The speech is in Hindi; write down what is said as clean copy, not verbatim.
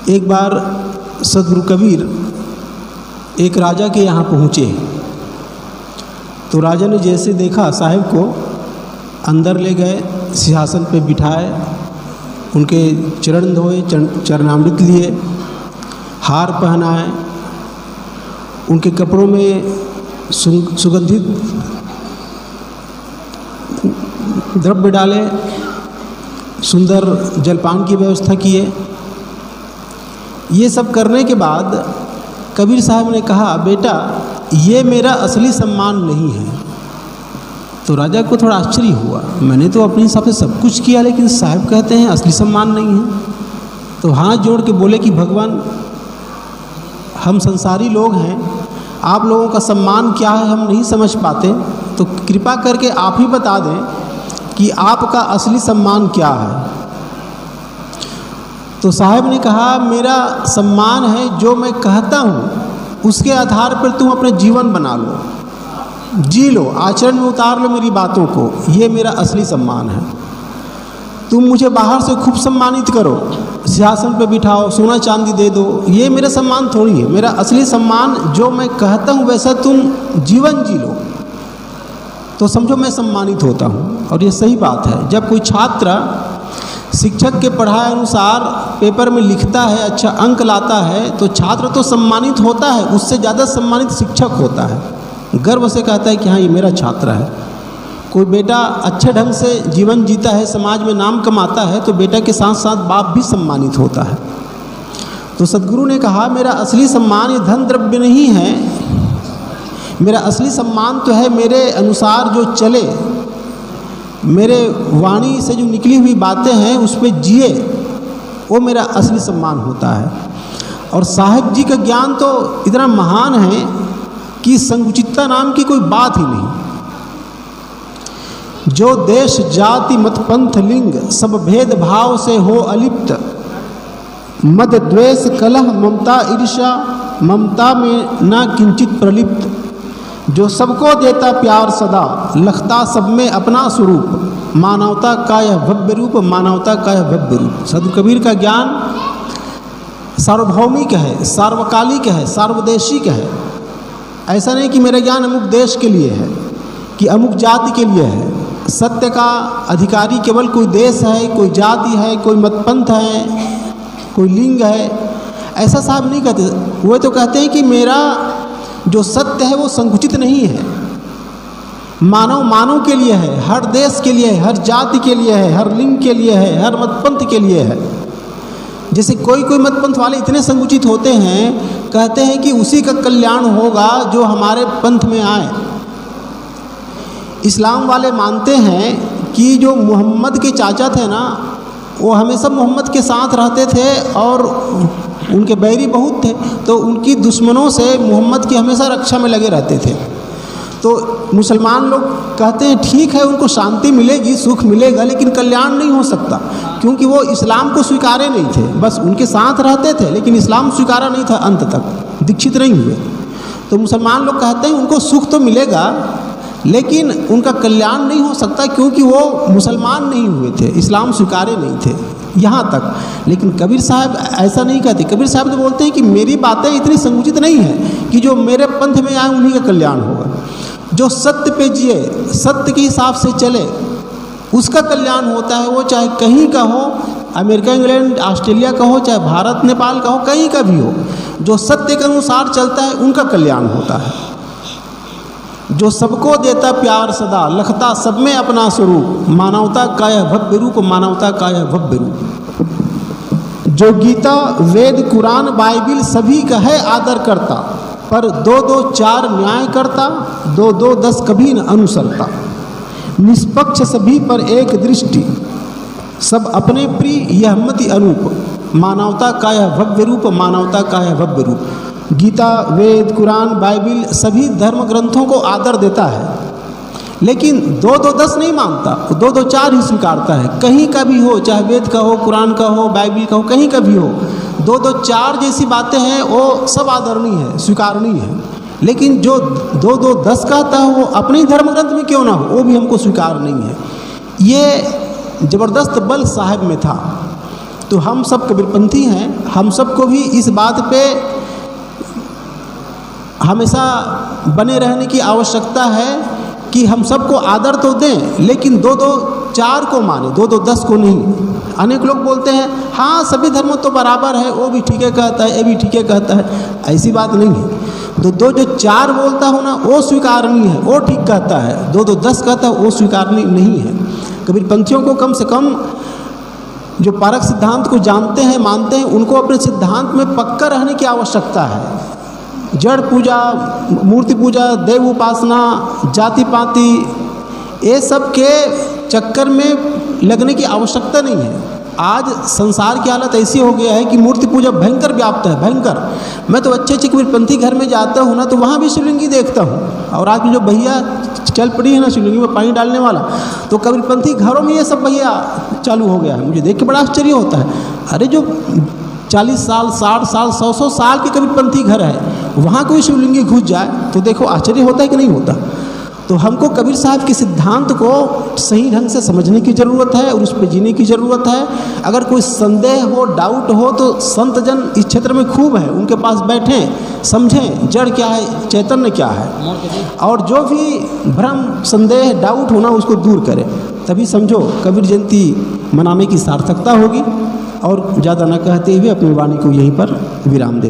एक बार सदगुरु कबीर एक राजा के यहाँ पहुँचे, तो राजा ने जैसे देखा साहिब को, अंदर ले गए, सिंहासन पे बिठाए, उनके चरण धोए, चरणामृत लिए, हार पहनाए, उनके कपड़ों में सुगंधित द्रव्य डाले, सुंदर जलपान की व्यवस्था किए। ये सब करने के बाद कबीर साहब ने कहा, बेटा ये मेरा असली सम्मान नहीं है। तो राजा को थोड़ा आश्चर्य हुआ, मैंने तो अपने हिसाब से सब कुछ किया, लेकिन साहब कहते हैं असली सम्मान नहीं है। तो हाथ जोड़ के बोले कि भगवान, हम संसारी लोग हैं, आप लोगों का सम्मान क्या है हम नहीं समझ पाते, तो कृपा करके आप ही बता दें कि आपका असली सम्मान क्या है। तो साहब ने कहा, मेरा सम्मान है जो मैं कहता हूँ उसके आधार पर तुम अपने जीवन बना लो, जी लो, आचरण में उतार लो मेरी बातों को, ये मेरा असली सम्मान है। तुम मुझे बाहर से खूब सम्मानित करो, सिंहासन पे बिठाओ, सोना चांदी दे दो, ये मेरा सम्मान थोड़ी है। मेरा असली सम्मान जो मैं कहता हूँ वैसा तुम जीवन जी लो, तो समझो मैं सम्मानित होता हूँ। और ये सही बात है, जब कोई छात्र शिक्षक के पढ़ाए अनुसार पेपर में लिखता है, अच्छा अंक लाता है, तो छात्र तो सम्मानित होता है, उससे ज़्यादा सम्मानित शिक्षक होता है, गर्व से कहता है कि हाँ ये मेरा छात्र है। कोई बेटा अच्छे ढंग से जीवन जीता है, समाज में नाम कमाता है, तो बेटा के साथ साथ बाप भी सम्मानित होता है। तो सद्गुरु ने कहा, मेरा असली सम्मान ये धन द्रव्य नहीं है, मेरा असली सम्मान तो है मेरे अनुसार जो चले, मेरे वाणी से जो निकली हुई बातें हैं उस पर जिए, वो मेरा असली सम्मान होता है। और साहिब जी का ज्ञान तो इतना महान है कि संकुचितता नाम की कोई बात ही नहीं। जो देश जाति मत पंथ लिंग सब भेद भाव से हो अलिप्त, मद द्वेष कलह ममता ईर्ष्या ममता में न किंचित प्रलिप्त, जो सबको देता प्यार सदा लखता सब में अपना स्वरूप, मानवता का यह भव्य रूप, मानवता का यह भव्य रूप। सदगुरु कबीर का ज्ञान सार्वभौमिक है, सार्वकालिक है, सार्वदेशिक है। ऐसा नहीं कि मेरा ज्ञान अमुक देश के लिए है कि अमुक जाति के लिए है। सत्य का अधिकारी केवल कोई देश है, कोई जाति है, कोई मतपंथ है, कोई लिंग है, ऐसा साहब नहीं कहते। वो तो कहते हैं कि मेरा जो सत्य है वो संकुचित नहीं है, मानव मानव के लिए है, हर देश के लिए है, हर जाति के लिए है, हर लिंग के लिए है, हर मतपंथ के लिए है। जैसे कोई कोई मतपंथ वाले इतने संकुचित होते हैं, कहते हैं कि उसी का कल्याण होगा जो हमारे पंथ में आए। इस्लाम वाले मानते हैं कि जो मोहम्मद के चाचा थे ना, वो हमेशा मोहम्मद के साथ रहते थे और उनके बैरी बहुत थे, तो उनकी दुश्मनों से मोहम्मद की हमेशा रक्षा में लगे रहते थे। तो मुसलमान लोग कहते हैं ठीक है, उनको शांति मिलेगी, सुख मिलेगा, लेकिन कल्याण नहीं हो सकता, क्योंकि वो इस्लाम को स्वीकारे नहीं थे। बस उनके साथ रहते थे लेकिन इस्लाम स्वीकारा नहीं था, अंत तक दीक्षित नहीं हुए। तो मुसलमान लोग कहते हैं उनको सुख तो मिलेगा लेकिन उनका कल्याण नहीं हो सकता, क्योंकि वो मुसलमान नहीं हुए थे, इस्लाम स्वीकारे नहीं थे, यहाँ तक। लेकिन कबीर साहब ऐसा नहीं कहते। कबीर साहब तो बोलते हैं कि मेरी बातें इतनी संकुचित नहीं है कि जो मेरे पंथ में आए उन्हीं का कल्याण होगा। जो सत्य पे जिए, सत्य के हिसाब से चले, उसका कल्याण होता है। वो चाहे कहीं का हो, अमेरिका, इंग्लैंड, ऑस्ट्रेलिया का हो, चाहे भारत, नेपाल का हो, कहीं का भी हो, जो सत्य के अनुसार चलता है उनका कल्याण होता है। जो सबको देता प्यार सदा लखता सब में अपना स्वरूप, मानवता का यह भव्य रूप, मानवता का यह भव्य रूप। जो गीता वेद कुरान बाइबिल सभी का है आदर करता, पर 2-2 4 न्याय करता, 2-2 10 कभी न अनुसरता। निष्पक्ष सभी पर एक दृष्टि, सब अपने प्रिय यह मति अनूप, मानवता का यह भव्य रूप, मानवता का यह भव्य रूप। गीता वेद कुरान बाइबिल सभी धर्म ग्रंथों को आदर देता है, लेकिन 2-2 10 नहीं मानता, 2-2 4 ही स्वीकारता है। कहीं का भी हो, चाहे वेद का हो, कुरान का हो, बाइबिल का हो, कहीं का भी हो, 2-2 4 जैसी बातें हैं वो सब आदरणीय है, स्वीकारनीय है। लेकिन जो 2-2 10 कहता है वो अपने धर्म ग्रंथ में क्यों ना हो, वो भी हमको स्वीकार नहीं है। ये ज़बरदस्त बल साहब में था। तो हम सब कबीरपंथी हैं, हम सबको भी इस बात पे हमेशा बने रहने की आवश्यकता है कि हम सबको आदर तो दें, लेकिन दो दो चार को माने, दो दो 10 को नहीं। अनेक लोग बोलते हैं हाँ सभी धर्म तो बराबर है, वो भी ठीक है कहता है, ये भी ठीक है कहता है। ऐसी बात नहीं है। दो दो जो 4 बोलता हो ना, वो स्वीकारनीय है, वो ठीक कहता है। दो दो 10 कहता है, वो स्वीकारनीय नहीं है। कबीरपंथियों को कम से कम जो पारक सिद्धांत को जानते हैं, मानते हैं, उनको अपने सिद्धांत में पक्का रहने की आवश्यकता है। जड़ पूजा, मूर्ति पूजा, देव उपासना, जाति पाति, ये सब के चक्कर में लगने की आवश्यकता नहीं है। आज संसार की हालत ऐसी हो गया है कि मूर्ति पूजा भयंकर व्याप्त है, भयंकर। मैं तो अच्छे अच्छे कबीरपंथी घर में जाता हूँ ना, तो वहाँ भी शिवलिंगी देखता हूँ। और आज जो भैया चल पड़ी है ना शिवलिंगी में पानी डालने वाला, तो कबीरपंथी घरों में ये सब भैया चालू हो गया है। मुझे देख के बड़ा आश्चर्य होता है। अरे जो 40 साल, 60 साल, 100 साल के कबीरपंथी घर है, वहाँ कोई शिवलिंगी घुस जाए तो देखो आश्चर्य होता है कि नहीं होता। तो हमको कबीर साहब के सिद्धांत को सही ढंग से समझने की ज़रूरत है और उस पर जीने की ज़रूरत है। अगर कोई संदेह हो, डाउट हो, तो संत जन इस क्षेत्र में खूब है, उनके पास बैठें, समझें जड़ क्या है, चैतन्य क्या है, और जो भी भ्रम, संदेह, डाउट होना उसको दूर करें। तभी समझो कबीर जयंती मनाने की सार्थकता होगी। और ज़्यादा न कहते हुए अपनी वाणी को यहीं पर विराम दे।